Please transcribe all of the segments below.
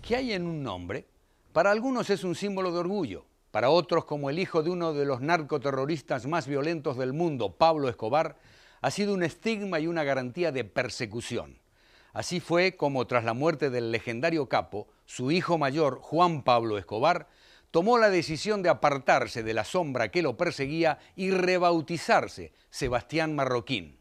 ¿Qué hay en un nombre? Para algunos es un símbolo de orgullo, para otros, como el hijo de uno de los narcoterroristas más violentos del mundo, Pablo Escobar, ha sido un estigma y una garantía de persecución. Así fue como, tras la muerte del legendario capo, su hijo mayor, Juan Pablo Escobar, tomó la decisión de apartarse de la sombra que lo perseguía y rebautizarse Sebastián Marroquín.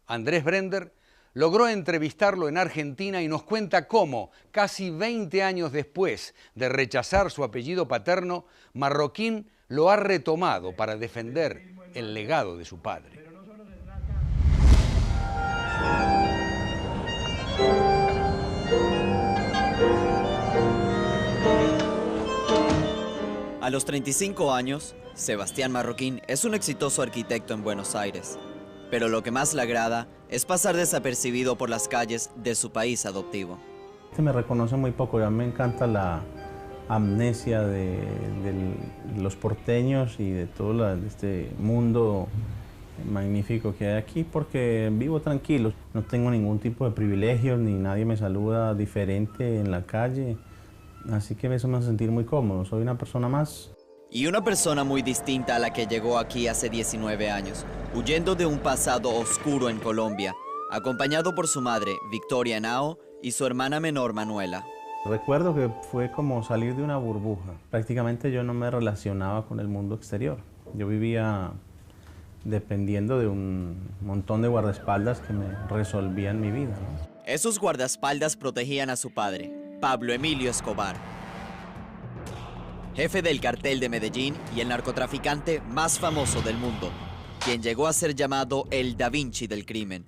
Andrés Brender logró entrevistarlo en Argentina y nos cuenta cómo, casi 20 años después de rechazar su apellido paterno, Marroquín lo ha retomado para defender el legado de su padre. A los 35 años, Sebastián Marroquín es un exitoso arquitecto en Buenos Aires. Pero lo que más le agrada es pasar desapercibido por las calles de su país adoptivo. Me reconoce muy poco, a mí me encanta la amnesia de los porteños y de todo este mundo magnífico que hay aquí, porque vivo tranquilo, no tengo ningún tipo de privilegios, ni nadie me saluda diferente en la calle, así que eso me hace sentir muy cómodo, soy una persona más. Y una persona muy distinta a la que llegó aquí hace 19 años, huyendo de un pasado oscuro en Colombia, acompañado por su madre, Victoria Henao, y su hermana menor, Manuela. Recuerdo que fue como salir de una burbuja. Prácticamente yo no me relacionaba con el mundo exterior. Yo vivía dependiendo de un montón de guardaespaldas que me resolvían mi vida, ¿no? Esos guardaespaldas protegían a su padre, Pablo Emilio Escobar, jefe del cartel de Medellín y el narcotraficante más famoso del mundo, quien llegó a ser llamado el Da Vinci del crimen.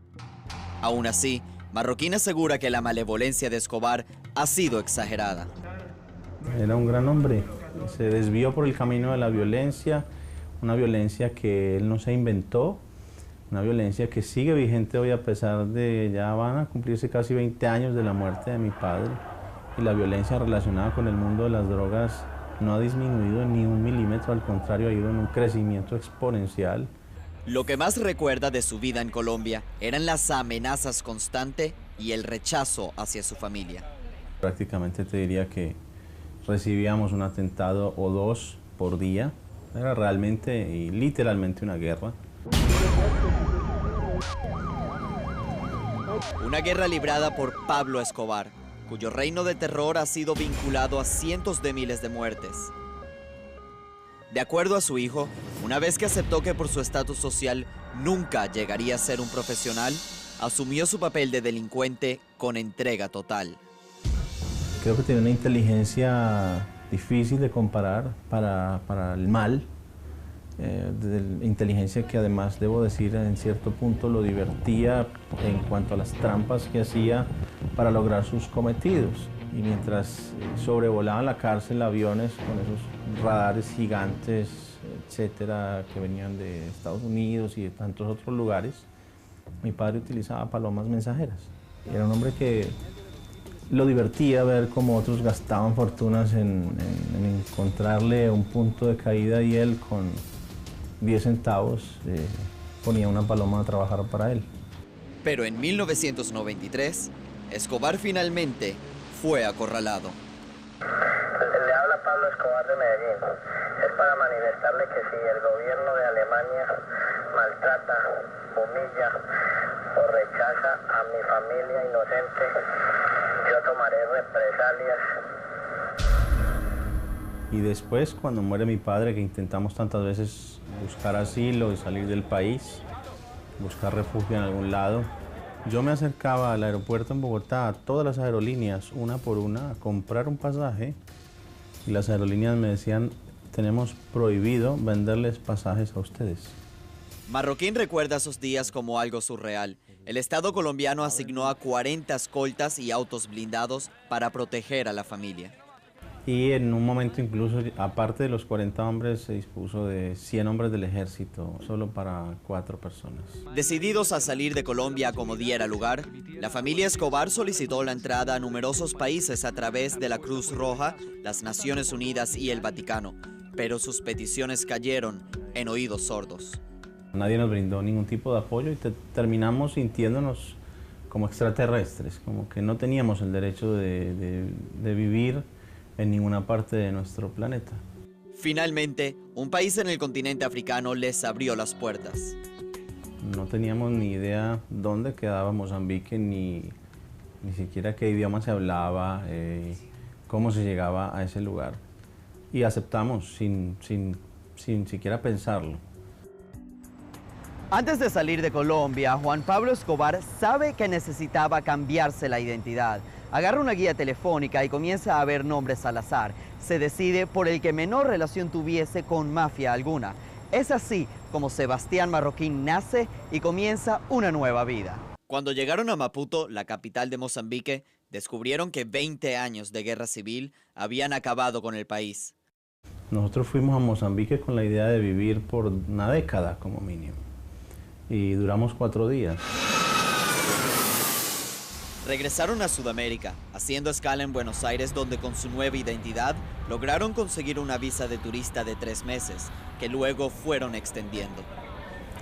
Aún así, Marroquín asegura que la malevolencia de Escobar ha sido exagerada. Era un gran hombre, se desvió por el camino de la violencia, una violencia que él no se inventó, una violencia que sigue vigente hoy a pesar de, ya van a cumplirse casi 20 años de la muerte de mi padre, y la violencia relacionada con el mundo de las drogas no ha disminuido ni un milímetro, al contrario, ha ido en un crecimiento exponencial. Lo que más recuerda de su vida en Colombia eran las amenazas constantes y el rechazo hacia su familia. Prácticamente te diría que recibíamos un atentado o dos por día. Era realmente y literalmente una guerra. Una guerra librada por Pablo Escobar, cuyo reino de terror ha sido vinculado a cientos de miles de muertes. De acuerdo a su hijo, una vez que aceptó que por su estatus social nunca llegaría a ser un profesional, asumió su papel de delincuente con entrega total. Creo que tiene una inteligencia difícil de comparar para el mal, inteligencia que además, debo decir, en cierto punto lo divertía en cuanto a las trampas que hacía para lograr sus cometidos. Y mientras sobrevolaban la cárcel aviones con esos radares gigantes, etcétera, que venían de Estados Unidos y de tantos otros lugares, mi padre utilizaba palomas mensajeras. Era un hombre que lo divertía ver cómo otros gastaban fortunas en encontrarle un punto de caída, y él con 10 centavos ponía una paloma a trabajar para él. Pero en 1993, Escobar finalmente fue acorralado. Le habla Pablo Escobar de Medellín. Es para manifestarle que si el gobierno de Alemania maltrata, humilla o rechaza a mi familia inocente, yo tomaré represalias. Y después, cuando muere mi padre, que intentamos tantas veces buscar asilo y salir del país, buscar refugio en algún lado, yo me acercaba al aeropuerto en Bogotá, a todas las aerolíneas, una por una, a comprar un pasaje, y las aerolíneas me decían: tenemos prohibido venderles pasajes a ustedes. Marroquín recuerda esos días como algo surreal. El Estado colombiano asignó a 40 escoltas y autos blindados para proteger a la familia. Y en un momento incluso, aparte de los 40 hombres, se dispuso de 100 hombres del ejército, solo para 4 personas. Decididos a salir de Colombia como diera lugar, la familia Escobar solicitó la entrada a numerosos países a través de la Cruz Roja, las Naciones Unidas y el Vaticano, pero sus peticiones cayeron en oídos sordos. Nadie nos brindó ningún tipo de apoyo y terminamos sintiéndonos como extraterrestres, como que no teníamos el derecho de vivir en ninguna parte de nuestro planeta. Finalmente, un país en el continente africano les abrió las puertas. No teníamos ni idea dónde quedaba Mozambique, ni siquiera qué idioma se hablaba, cómo se llegaba a ese lugar. Y aceptamos sin siquiera pensarlo. Antes de salir de Colombia, Juan Pablo Escobar sabe que necesitaba cambiarse la identidad. Agarra una guía telefónica y comienza a ver nombres al azar. Se decide por el que menor relación tuviese con mafia alguna. Es así como Sebastián Marroquín nace y comienza una nueva vida. Cuando llegaron a Maputo, la capital de Mozambique, descubrieron que 20 años de guerra civil habían acabado con el país. Nosotros fuimos a Mozambique con la idea de vivir por una década como mínimo. Y duramos 4 días. Regresaron a Sudamérica, haciendo escala en Buenos Aires, donde con su nueva identidad lograron conseguir una visa de turista de 3 meses, que luego fueron extendiendo.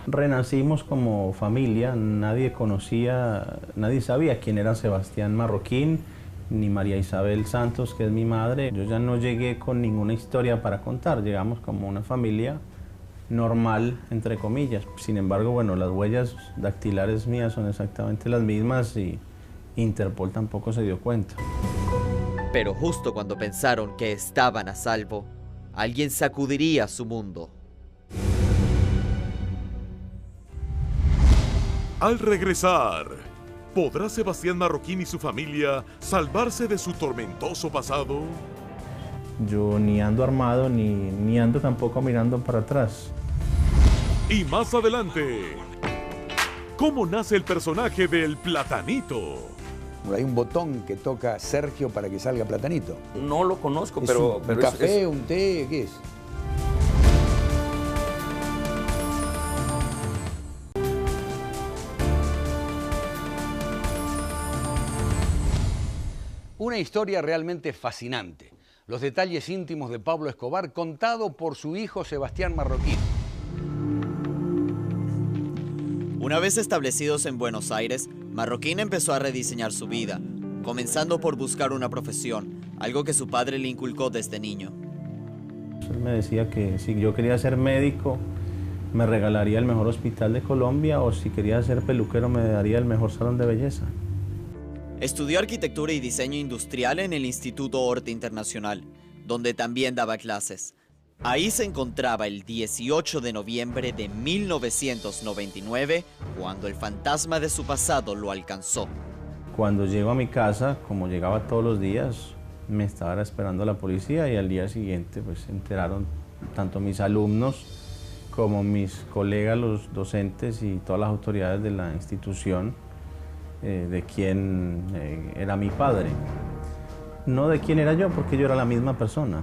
Renacimos como familia, nadie sabía quién era Sebastián Marroquín, ni María Isabel Santos, que es mi madre. Yo ya no llegué con ninguna historia para contar, llegamos como una familia normal, entre comillas. Sin embargo, bueno, las huellas dactilares mías son exactamente las mismas y Interpol tampoco se dio cuenta. Pero justo cuando pensaron que estaban a salvo, alguien sacudiría su mundo. Al regresar, ¿podrá Sebastián Marroquín y su familia salvarse de su tormentoso pasado? Yo ni ando armado, ni ando tampoco mirando para atrás. Y más adelante, ¿cómo nace el personaje del Platanito? Hay un botón que toca Sergio para que salga Platanito. No lo conozco, ¿Es pero... un café, un té, qué es? Una historia realmente fascinante. Los detalles íntimos de Pablo Escobar contado por su hijo Sebastián Marroquín. Una vez establecidos en Buenos Aires, Marroquín empezó a rediseñar su vida, comenzando por buscar una profesión, algo que su padre le inculcó desde niño. Él me decía que si yo quería ser médico, me regalaría el mejor hospital de Colombia, o si quería ser peluquero, me daría el mejor salón de belleza. Estudió arquitectura y diseño industrial en el Instituto Horta Internacional, donde también daba clases. Ahí se encontraba el 18 de noviembre de 1999, cuando el fantasma de su pasado lo alcanzó. Cuando llego a mi casa, como llegaba todos los días, me estaba esperando la policía, y al día siguiente pues se enteraron tanto mis alumnos como mis colegas, los docentes y todas las autoridades de la institución, de quién era mi padre. No de quién era yo, porque yo era la misma persona.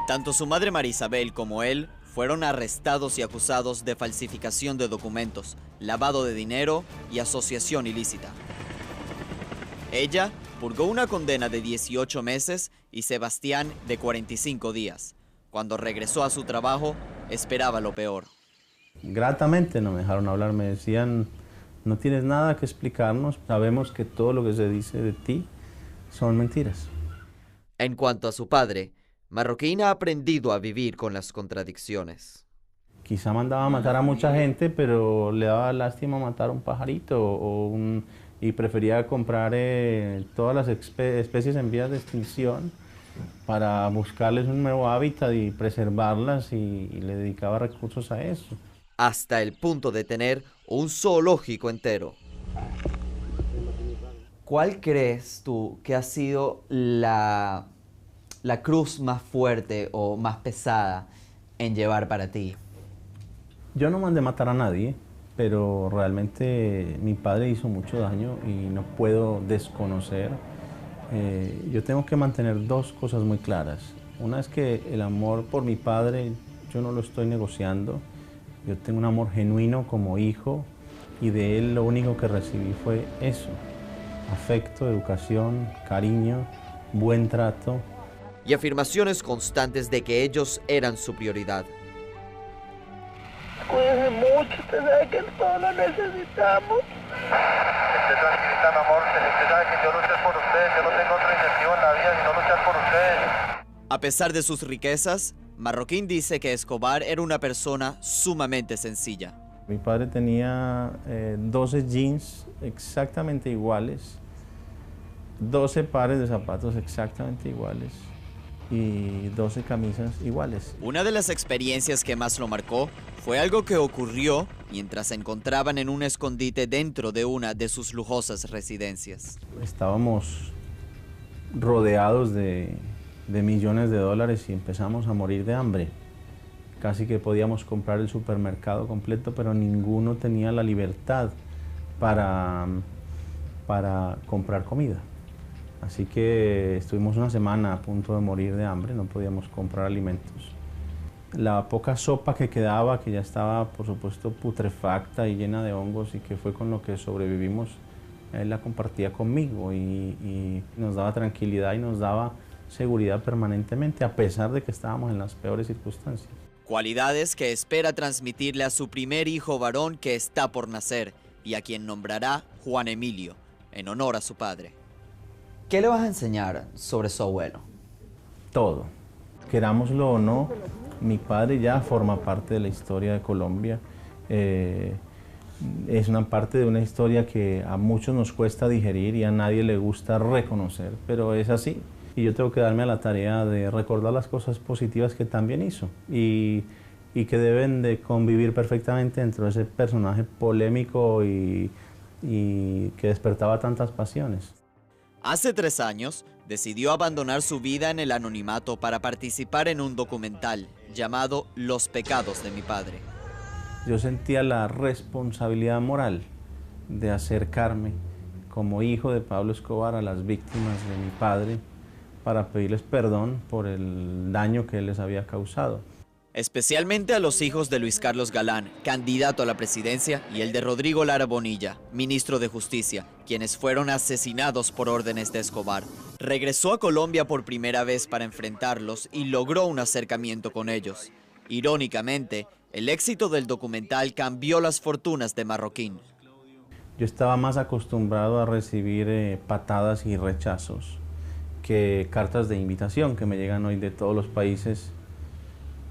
Tanto su madre María Isabel como él fueron arrestados y acusados de falsificación de documentos, lavado de dinero y asociación ilícita. Ella purgó una condena de 18 meses y Sebastián de 45 días. Cuando regresó a su trabajo, esperaba lo peor. Gratamente no me dejaron hablar, me decían: no tienes nada que explicarnos, sabemos que todo lo que se dice de ti son mentiras. En cuanto a su padre, Marroquín ha aprendido a vivir con las contradicciones. Quizá mandaba a matar a mucha gente, pero le daba lástima matar a un pajarito y prefería comprar todas las especies en vías de extinción para buscarles un nuevo hábitat y preservarlas, y le dedicaba recursos a eso. Hasta el punto de tener un zoológico entero. ¿Cuál crees tú que ha sido la cruz más fuerte o más pesada en llevar para ti? Yo no mandé matar a nadie, pero realmente mi padre hizo mucho daño y no puedo desconocer. Yo tengo que mantener 2 cosas muy claras. Una es que el amor por mi padre yo no lo estoy negociando. Yo tengo un amor genuino como hijo, y de él lo único que recibí fue eso: afecto, educación, cariño, buen trato. Y afirmaciones constantes de que ellos eran su prioridad. cuídese mucho, usted sabe que todos lo necesitamos. Esté tranquilita, mi amor, usted sabe que yo luché por ustedes, yo no tengo otro incentivo en la vida sino luchar por ustedes. A pesar de sus riquezas, Marroquín dice que Escobar era una persona sumamente sencilla. Mi padre tenía 12 jeans exactamente iguales, 12 pares de zapatos exactamente iguales y 12 camisas iguales. Una de las experiencias que más lo marcó fue algo que ocurrió mientras se encontraban en un escondite dentro de una de sus lujosas residencias. Estábamos rodeados de millones de dólares y empezamos a morir de hambre. Casi que podíamos comprar el supermercado completo, pero ninguno tenía la libertad para comprar comida. Así que estuvimos una semana a punto de morir de hambre, no podíamos comprar alimentos. La poca sopa que quedaba, que ya estaba por supuesto putrefacta y llena de hongos y que fue con lo que sobrevivimos, él la compartía conmigo y nos daba tranquilidad y nos daba seguridad permanentemente, a pesar de que estábamos en las peores circunstancias. Cualidades que espera transmitirle a su primer hijo varón que está por nacer y a quien nombrará Juan Emilio, en honor a su padre. ¿Qué le vas a enseñar sobre su abuelo? Todo. Querámoslo o no, mi padre ya forma parte de la historia de Colombia. Es una parte de una historia que a muchos nos cuesta digerir y a nadie le gusta reconocer, pero es así. Y yo tengo que darme a la tarea de recordar las cosas positivas que también hizo y que deben de convivir perfectamente dentro de ese personaje polémico y que despertaba tantas pasiones. Hace 3 años, decidió abandonar su vida en el anonimato para participar en un documental llamado Los pecados de mi padre. Yo sentía la responsabilidad moral de acercarme como hijo de Pablo Escobar a las víctimas de mi padre para pedirles perdón por el daño que él les había causado. Especialmente a los hijos de Luis Carlos Galán, candidato a la presidencia, y el de Rodrigo Lara Bonilla, ministro de Justicia, quienes fueron asesinados por órdenes de Escobar. Regresó a Colombia por primera vez para enfrentarlos y logró un acercamiento con ellos. Irónicamente, el éxito del documental cambió las fortunas de Marroquín. Yo estaba más acostumbrado a recibir patadas y rechazos que cartas de invitación que me llegan hoy de todos los países,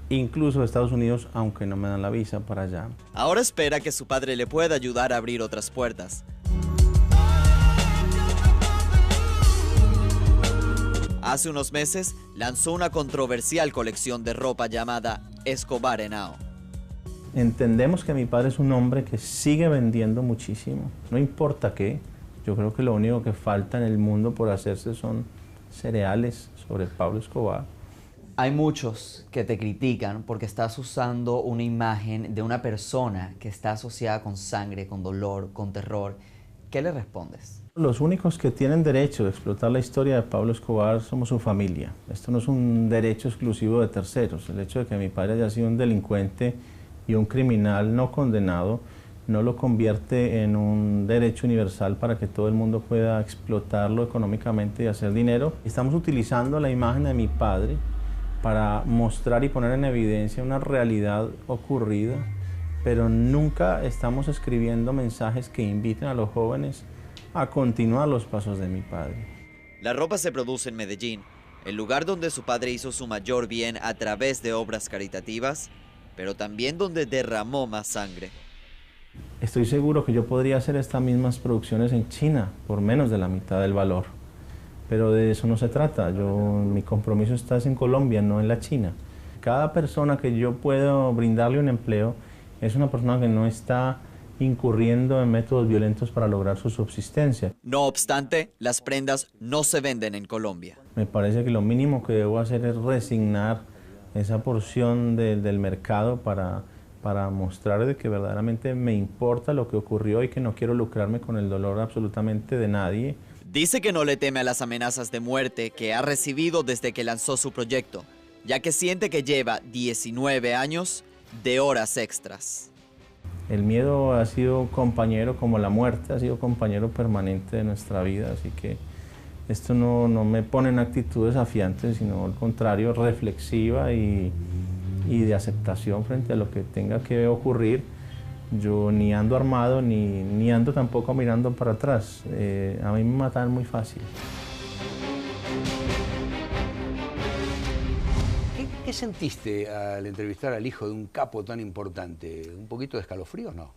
incluso de Estados Unidos, aunque no me dan la visa para allá. Ahora espera que su padre le pueda ayudar a abrir otras puertas. Hace unos meses lanzó una controversial colección de ropa llamada Escobar Henao. Entendemos que mi padre es un hombre que sigue vendiendo muchísimo, no importa qué. Yo creo que lo único que falta en el mundo por hacerse son cereales sobre Pablo Escobar. Hay muchos que te critican porque estás usando una imagen de una persona que está asociada con sangre, con dolor, con terror. ¿Qué le respondes? Los únicos que tienen derecho de explotar la historia de Pablo Escobar somos su familia. Esto no es un derecho exclusivo de terceros. El hecho de que mi padre haya sido un delincuente y un criminal no condenado no lo convierte en un derecho universal para que todo el mundo pueda explotarlo económicamente y hacer dinero. Estamos utilizando la imagen de mi padre para mostrar y poner en evidencia una realidad ocurrida, pero nunca estamos escribiendo mensajes que inviten a los jóvenes a continuar los pasos de mi padre. La ropa se produce en Medellín, el lugar donde su padre hizo su mayor bien a través de obras caritativas, pero también donde derramó más sangre. Estoy seguro que yo podría hacer estas mismas producciones en China por menos de la mitad del valor, pero de eso no se trata. Mi compromiso está en Colombia, no en la China. Cada persona que yo puedo brindarle un empleo es una persona que no está incurriendo en métodos violentos para lograr su subsistencia. No obstante, las prendas no se venden en Colombia. Me parece que lo mínimo que debo hacer es resignar esa porción del mercado para mostrar de que verdaderamente me importa lo que ocurrió y que no quiero lucrarme con el dolor absolutamente de nadie. Dice que no le teme a las amenazas de muerte que ha recibido desde que lanzó su proyecto, ya que siente que lleva 19 años de horas extras. El miedo ha sido compañero, como la muerte ha sido compañero permanente de nuestra vida, así que esto no me pone en actitud desafiante, sino al contrario, reflexiva y y de aceptación frente a lo que tenga que ocurrir. Yo ni ando armado, ni ando tampoco mirando para atrás. A mí me matan muy fácil. ¿Qué sentiste al entrevistar al hijo de un capo tan importante? ¿Un poquito de escalofríos, no?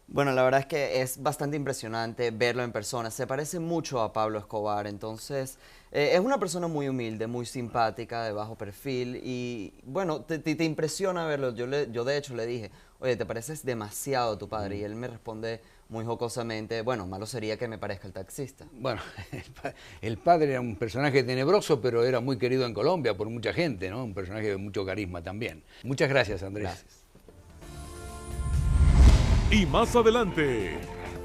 Bueno, la verdad es que es bastante impresionante verlo en persona. Se parece mucho a Pablo Escobar, entonces es una persona muy humilde, muy simpática, de bajo perfil y bueno, te impresiona verlo. Yo de hecho le dije, oye, te pareces demasiado a tu padre y él me responde muy jocosamente, bueno, malo sería que me parezca el taxista. Bueno, el padre era un personaje tenebroso, pero era muy querido en Colombia por mucha gente, ¿no? Un personaje de mucho carisma también. Muchas gracias, Andrés. Gracias. Y más adelante,